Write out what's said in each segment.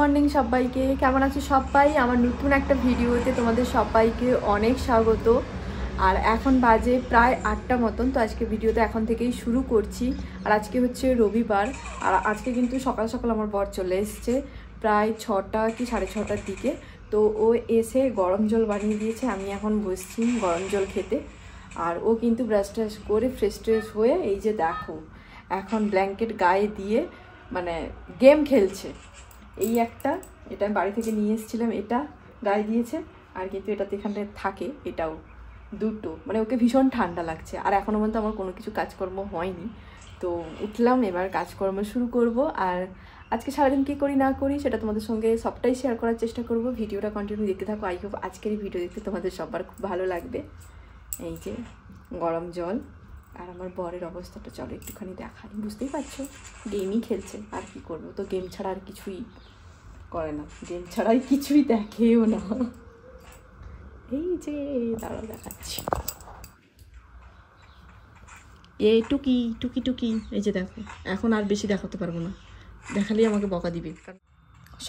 Morning সবাইকে। কেমন আছো সবাই? আমার নতুন একটা ভিডিওতে তোমাদের সবাইকে অনেক স্বাগত। আর এখন বাজে প্রায় 8টা মতন। তো আজকে ভিডিওটা এখন থেকেই শুরু করছি। আর আজকে হচ্ছে রবিবার। আর আজকে কিন্তু সকাল সকাল আমার বর চলে এসছে প্রায় 6টা কি 6:30টার দিকে। তো ও এসে গরম জল বানিয়ে দিয়েছে, আমি এখন বসছি গরম জল খেতে। আর ও কিন্তু ব্রাশ ট্রাশ করে ফ্রেশ ট্রেশ হয়ে এই যে দেখো এখন ব্ল্যাঙ্কেট গায়ে দিয়ে মানে গেম খেলছে। এই একটা, এটা আমি বাড়ি থেকে নিয়ে এসেছিলাম, এটা গায়ে দিয়েছে। আর কিন্তু এটাতে এখানটায় থাকে, এটাও দুটো, মানে ওকে ভীষণ ঠান্ডা লাগছে। আর এখনও পর্যন্ত আমার কোনো কিছু কাজকর্ম হয়নি। তো উঠলাম, এবার কাজকর্ম শুরু করব। আর আজকে সারাদিন কী করি না করি সেটা তোমাদের সঙ্গে সবটাই শেয়ার করার চেষ্টা করব। ভিডিওটা কন্টিনিউ দেখতে থাকো। আই হোপ আজকের এই ভিডিও দেখতে তোমাদের সবার খুব ভালো লাগবে। এই যে গরম জল, আর আমার বরের অবস্থাটা চলো একটুখানি দেখাই। বুঝতেই পারছো, গেমই খেলছে। আর কি করবো, তো গেম ছাড়া আর কিছুই করে না, গেম ছাড়াই কিছুই দেখেও না। এই যে দাঁড়াও দেখাচ্ছি, এই টুকি টুকি টুকি, এই যে দেখো। এখন আর বেশি দেখাতে পারবো না, দেখালেই আমাকে বকা দিবে।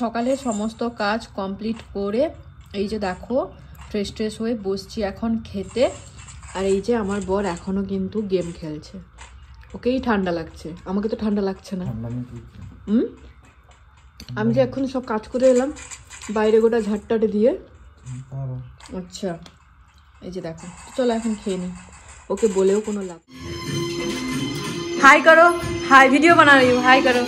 সকালে সমস্ত কাজ কমপ্লিট করে এই যে দেখো ফ্রেশ ট্রেশ হয়ে বসছি এখন খেতে। আর এই যে আমার বর এখনো কিন্তু গেম খেলছে, ওকেই ঠান্ডা লাগছে, আমাকে তো ঠান্ডা লাগছে না। আমি যে এখন সব কাজ করে এলাম বাইরে গোটা ঝাড়টাটে দিয়ে। আচ্ছা এই যে দেখো, চলো এখন খেয়ে নি, ওকে বলেও কোনো লাভ। হাই করো, হাই, ভিডিও বানা রही हूं, হাই করো।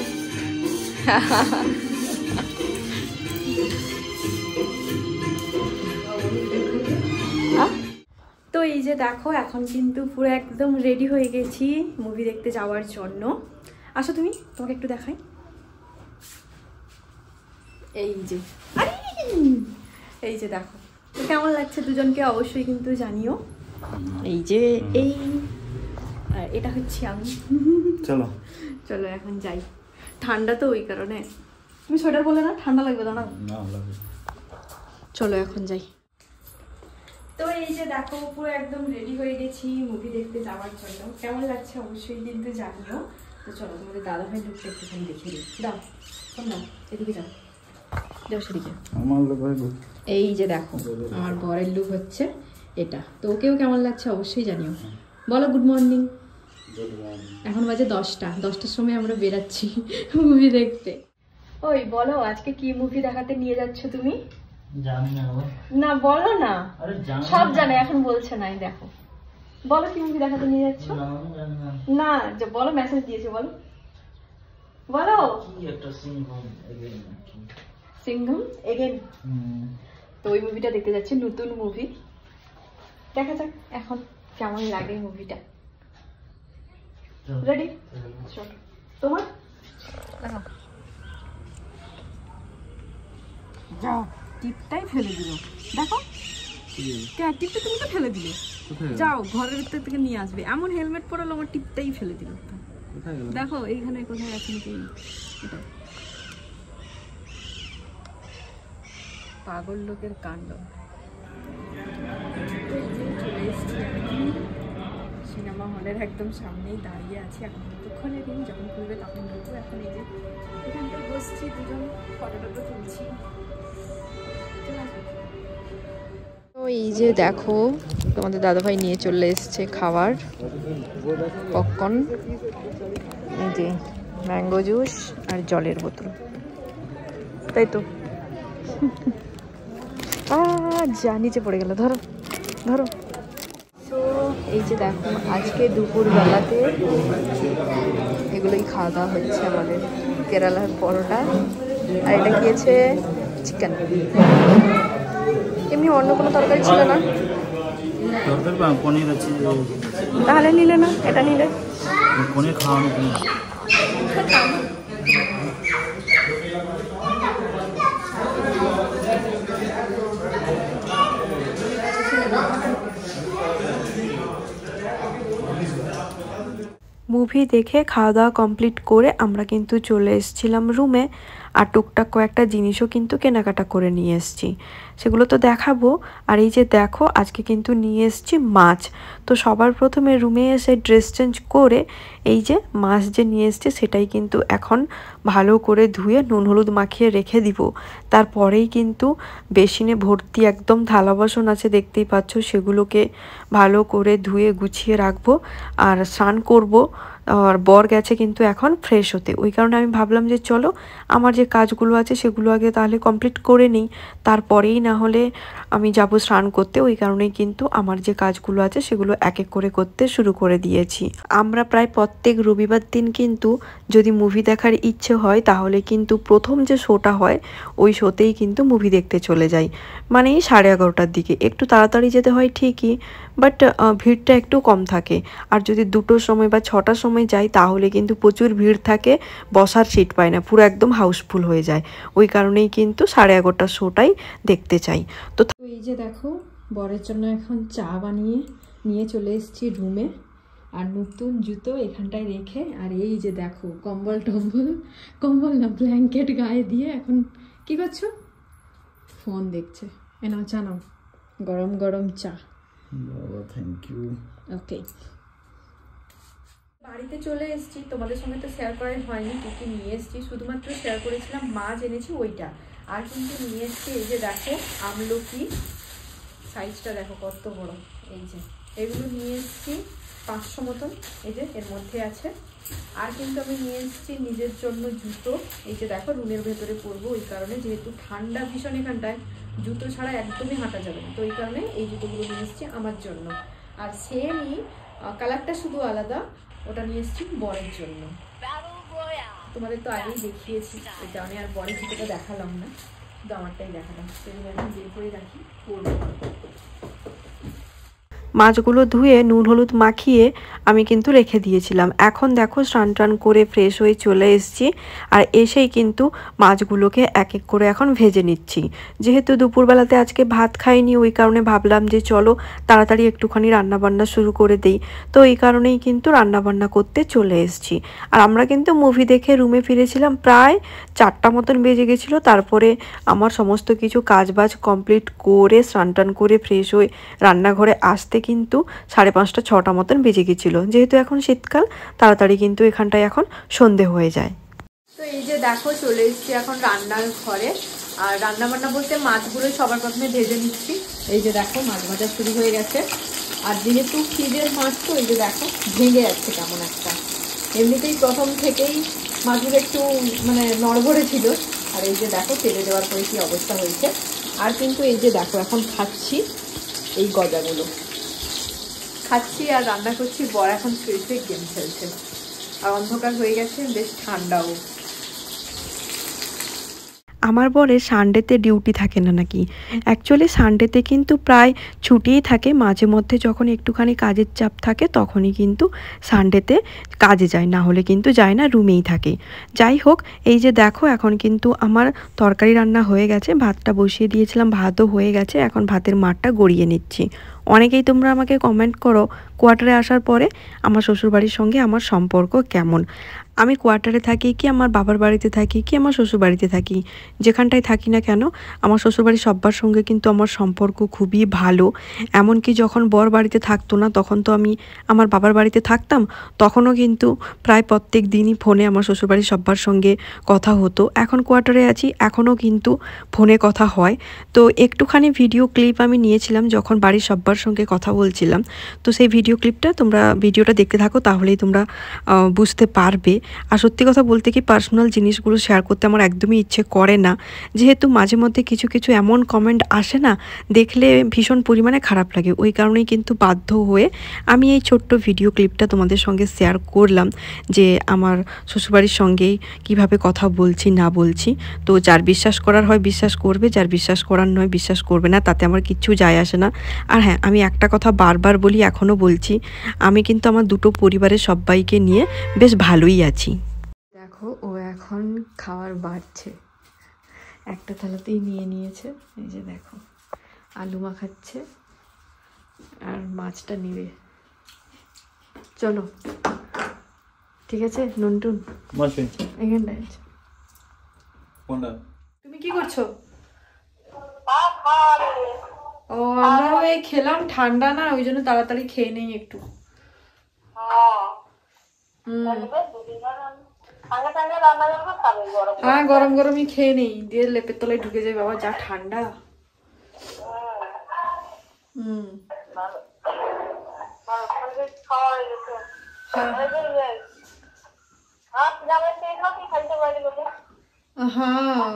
তো এই যে দেখো এখন কিন্তু পুরো একদম রেডি হয়ে গেছি মুভি দেখতে যাওয়ার জন্য। আসো তুমি, তোমাকে একটু দেখাই। এই যে এই যে দেখো, তো কেমন লাগছে দুজনকে অবশ্যই কিন্তু জানিও। এই যে এই এটা হচ্ছে আমি। চলো চলো এখন যাই, ঠান্ডা তো ওই কারণে। তুমি সোয়েটার বলে না, ঠান্ডা লাগবে দাঁড়াও। চলো এখন যাই। তো এই যে দেখো পুরো একদম রেডি হয়ে গেছি মুভি দেখতে যাওয়ার জন্য। কেমন লাগছে অবশ্যই কিন্তু জানিও। তো চলো তোমাদের দাদা ভাই লুকটা একটুখানি দেখিয়ে দিই। দাও শোন না, এদিকে যাও, যাও সেদিকে। এই যে দেখো আমার বরের লুক হচ্ছে এটা। তো ওকেও কেমন লাগছে অবশ্যই জানিও। বলো গুড মর্নিং। এখন বাজে 10টার সময় আমরা বেরাচ্ছি মুভি দেখতে। ওই বলো আজকে কি মুভি দেখাতে নিয়ে যাচ্ছ তুমি? জানি না। না বলো না, সব জানে এখন বলছে না। দেখো বলো কি মুভি দেখাতে নিয়ে যাচ্ছ? না বলো, মেসেজ দিয়েছে, বলো বলো। সিংঘম এগেন। তো ওই মুভিটা দেখতে যাচ্ছি, নতুন মুভি। দেখা যাক এখন কেমন লাগে মুভিটা। রেডি? তোমার যাও, টিপটাই ফেলে দিল। দেখো টিপটা তুমি তো ফেলে দিলে। যাও ঘরের ভিতর থেকে নিয়ে আসবে। এমন হেলমেট পরালো, আমার টিপটাই ফেলে দিল। দেখো এইখানে কোথায় আছে নাকি, এটা পাগল লোকের কাণ্ড। চলে এসছি আমি সিনেমা হলের একদম সামনেই দাঁড়িয়ে আছি। এখন কতক্ষণে দিন, যখন খুলবে তখন ঢুকবো। এখন এই যে এখানটা বসছি, দুজন ফটো টটো তুলছি। তো এই যে দেখো তোমাদের দাদাভাই নিয়ে চলে এসছে খাবার, পপকর্ন, এই যে ম্যাঙ্গো জুস আর জলের বোতল, তাই তো। যা নিচে পড়ে গেল, ধরো ধরো। তো এই যে দেখো আজকে দুপুরবেলাতে এগুলোই খাওয়া দাওয়া হচ্ছে আমাদের। কেরালার পরোটা, আর এটা খেয়েছে চিকেন। এমনি অন্য কোনো তরকারি ছিল না, পনির আছে। তাহলে নিলে না, এটা নিলে। পনির খাওয়ানো মুভি দেখে খাওয়া দাওয়া কমপ্লিট করে আমরা কিন্তু চলে এসেছিলাম রুমে। আর টুকটাক কয়েকটা জিনিসও কিন্তু কেনাকাটা করে নিয়ে এসেছি, সেগুলো তো দেখাবো। আর এই যে দেখো আজকে কিন্তু নিয়ে এসেছি মাছ। তো সবার প্রথমে রুমে এসে ড্রেস চেঞ্জ করে এই যে মাছ যে নিয়ে এসেছি সেটাই কিন্তু এখন ভালো করে ধুয়ে নুন হলুদ মাখিয়ে রেখে দিব। তারপরেই কিন্তু বেসিনে ভর্তি একদম থালা বাসন আছে দেখতেই পাচ্ছ, সেগুলোকে ভালো করে ধুয়ে গুছিয়ে রাখবো আর স্নান করব। আর বর গেছে কিন্তু এখন ফ্রেশ হতে, ওই কারণে আমি ভাবলাম যে চলো আমার যে কাজগুলো আছে সেগুলো আগে তাহলে কমপ্লিট করে নিই, তারপরেই না হলে আমি যাব স্নান করতে। ওই কারণেই কিন্তু আমার যে কাজগুলো আছে সেগুলো এক এক করে করতে শুরু করে দিয়েছি। আমরা প্রায় প্রত্যেক রবিবার দিন কিন্তু যদি মুভি দেখার ইচ্ছে হয় তাহলে কিন্তু প্রথম যে শোটা হয় ওই শোতেই কিন্তু মুভি দেখতে চলে যাই, মানে 11:30টার দিকে। একটু তাড়াতাড়ি যেতে হয় ঠিকই, বাট ভিড়টা একটু কম থাকে। আর যদি 2টোর সময় বা 6টার সময় যাই তাহলে কিন্তু প্রচুর ভিড় থাকে, বসার সিট পায় না, পুরো একদম হাউসফুল হয়ে যায়। ওই কারণেই কিন্তু 11:30টার শোটাই দেখতে চাই। তো এই যে দেখো বরের জন্য এখন চা বানিয়ে নিয়ে চলে এসেছি রুমে, আর নতুন জুতো এখানটায় রেখে, আর এই যে দেখো কম্বল না ব্ল্যাঙ্কেট গায়ে দিয়ে এখন কি করছো? ফোন দেখছে। নাও চা নাও, গরম গরম চা। বাবা থ্যাংক ইউ। ওকে, বাড়িতে চলে এসেছি, তোমাদের সঙ্গে তো শেয়ার করাই হয়নি কি কি নিয়ে এসেছি, শুধুমাত্র শেয়ার করেছিলাম মাছ এনেছি ওইটা। আর কিন্তু নিয়ে এসেছি এই যে দেখো আমলকি, সাইজটা দেখো কত বড়। এই যে এগুলো নিয়ে এসেছি 500 মতন, এই যে এর মধ্যে আছে। আর কিন্তু আমি নিয়ে এসেছি নিজের জন্য জুতো, এই যে দেখো রুমের ভেতরে পরবো, ওই কারণে যেহেতু ঠান্ডা ভীষণ এখানটায়, জুতো ছাড়া একদমই হাঁটা যাবে না, তো ওই কারণে এই জুতোগুলো নিয়ে এসেছি আমার জন্য। আর সেমই কালারটা শুধু আলাদা, ওটা নিয়ে এসেছি বরের জন্য। তোমাদের তো আগেই দেখিয়েছি, এটা আমি আর বরের জুতোটা দেখালাম না, শুধু আমারটাই দেখালাম। সেগুলো আমি বের করে রাখি, পরবো। মাছগুলো ধুয়ে নুন হলুদ মাখিয়ে আমি কিন্তু রেখে দিয়েছিলাম। এখন দেখো স্নান টান করে ফ্রেশ হয়ে চলে এসেছি, আর এসেই কিন্তু মাছগুলোকে এক এক করে এখন ভেজে নিচ্ছি। যেহেতু দুপুরবেলাতে আজকে ভাত খাইনি, ওই কারণে ভাবলাম যে চলো তাড়াতাড়ি একটুখানি রান্নাবান্না শুরু করে দিই। তো এই কারণেই কিন্তু রান্নাবান্না করতে চলে এসেছি। আর আমরা কিন্তু মুভি দেখে রুমে ফিরেছিলাম প্রায় 4টা মতন বেজে গেছিলো। তারপরে আমার সমস্ত কিছু কাজবাজ কমপ্লিট করে স্নান টান করে ফ্রেশ হয়ে রান্নাঘরে আসতে কিন্তু 5:30 6টা মতন বেজে গেছিলো। যেহেতু এখন শীতকাল, তাড়াতাড়ি কিন্তু এখানটায় এখন সন্ধে হয়ে যায়। তো এই যে দেখো চলে এসেছি এখন রান্নার ঘরে, আর রান্না বান্না বলতে মাছগুলো সবার প্রথমে ভেজে নিচ্ছি। এই যে দেখো মাছ ভাজা শুরু হয়ে গেছে, আর যেহেতু ফ্রিজের মাছ তো এই যে দেখো ভেঙে যাচ্ছে কেমন একটা। এমনিতেই প্রথম থেকেই মাছগুলো একটু মানে নড়বড়ে ছিল, আর এই যে দেখো তেলে দেওয়ার পরে কি অবস্থা হয়েছে। আর কিন্তু এই যে দেখো এখন খাচ্ছি এই গজাগুলো খাচ্ছি আর রান্না করছি। বর এখন শুয়ে গেম খেলছে, আর অন্ধকার হয়ে গেছে, বেশ ঠান্ডাও। আমার বরের সানডেতে ডিউটি থাকে না নাকি, অ্যাকচুয়ালি সানডেতে কিন্তু প্রায় ছুটিই থাকে। মাঝে মধ্যে যখন একটুখানি কাজের চাপ থাকে তখনই কিন্তু সানডেতে কাজে যায়, না হলে কিন্তু যায় না, রুমেই থাকে। যাই হোক, এই যে দেখো এখন কিন্তু আমার তরকারি রান্না হয়ে গেছে, ভাতটা বসিয়ে দিয়েছিলাম, ভাতও হয়ে গেছে, এখন ভাতের মারটা গড়িয়ে নিচ্ছি। অনেকেই তোমরা আমাকে কমেন্ট করো কোয়ার্টারে আসার পরে আমার শ্বশুরবাড়ির সঙ্গে আমার সম্পর্ক কেমন। আমি কোয়ার্টারে থাকি কি আমার বাবার বাড়িতে থাকি কি আমার শ্বশুরবাড়িতে থাকি, যেখানটায় থাকি না কেন আমার শ্বশুরবাড়ির সব্বার সঙ্গে কিন্তু আমার সম্পর্ক খুবই ভালো। এমনকি যখন বর বাড়িতে থাকতো না তখন তো আমি আমার বাবার বাড়িতে থাকতাম, তখনও কিন্তু প্রায় প্রত্যেক দিনই ফোনে আমার শ্বশুরবাড়ির সব্বার সঙ্গে কথা হতো। এখন কোয়ার্টারে আছি, এখনও কিন্তু ফোনে কথা হয়। তো একটুখানি ভিডিও ক্লিপ আমি নিয়েছিলাম যখন বাড়ির সব্বার সঙ্গে কথা বলছিলাম, তো সেই ভিডিও ক্লিপটা তোমরা ভিডিওটা দেখতে থাকো, তাহলেই তোমরা বুঝতে পারবে। আর সত্যি কথা বলতে কি পার্সোনাল জিনিসগুলো শেয়ার করতে আমার একদমই ইচ্ছে করে না, যেহেতু মাঝে মধ্যে কিছু কিছু এমন কমেন্ট আসে না, দেখলে ভীষণ পরিমাণে খারাপ লাগে। ওই কারণেই কিন্তু বাধ্য হয়ে আমি এই ছোট্ট ভিডিও ক্লিপটা তোমাদের সঙ্গে শেয়ার করলাম, যে আমার শ্বশুরবাড়ির সঙ্গেই কিভাবে কথা বলছি না বলছি। তো যার বিশ্বাস করার হয় বিশ্বাস করবে, যার বিশ্বাস করার নয় বিশ্বাস করবে না, তাতে আমার কিচ্ছু যায় আসে না। আর হ্যাঁ, আমি একটা কথা বারবার বলি, এখনও বলছি, আমি কিন্তু আমার দুটো পরিবারের সবাইকে নিয়ে বেশ ভালোই আছি। দেখো ও এখন খাবার বাড়ছে, একটা থালাতেই নিয়ে নিয়েছে। এই যে দেখো আলু মাখাচ্ছে আর মাছটা নিবে। চলো ঠিক আছে, নুন টুন এখানটায় আছে। কোনটা? তুমি কি করছো? ও আমরা ওই খেলাম, ঠান্ডা না ওই জন্য তাড়াতাড়ি খেয়ে নেই একটু। হ্যাঁ গরম গরমই খেয়ে নেই, দিয়ে লেপের তলায় ঢুকে যায় বাবা, যা ঠান্ডা। হ্যাঁ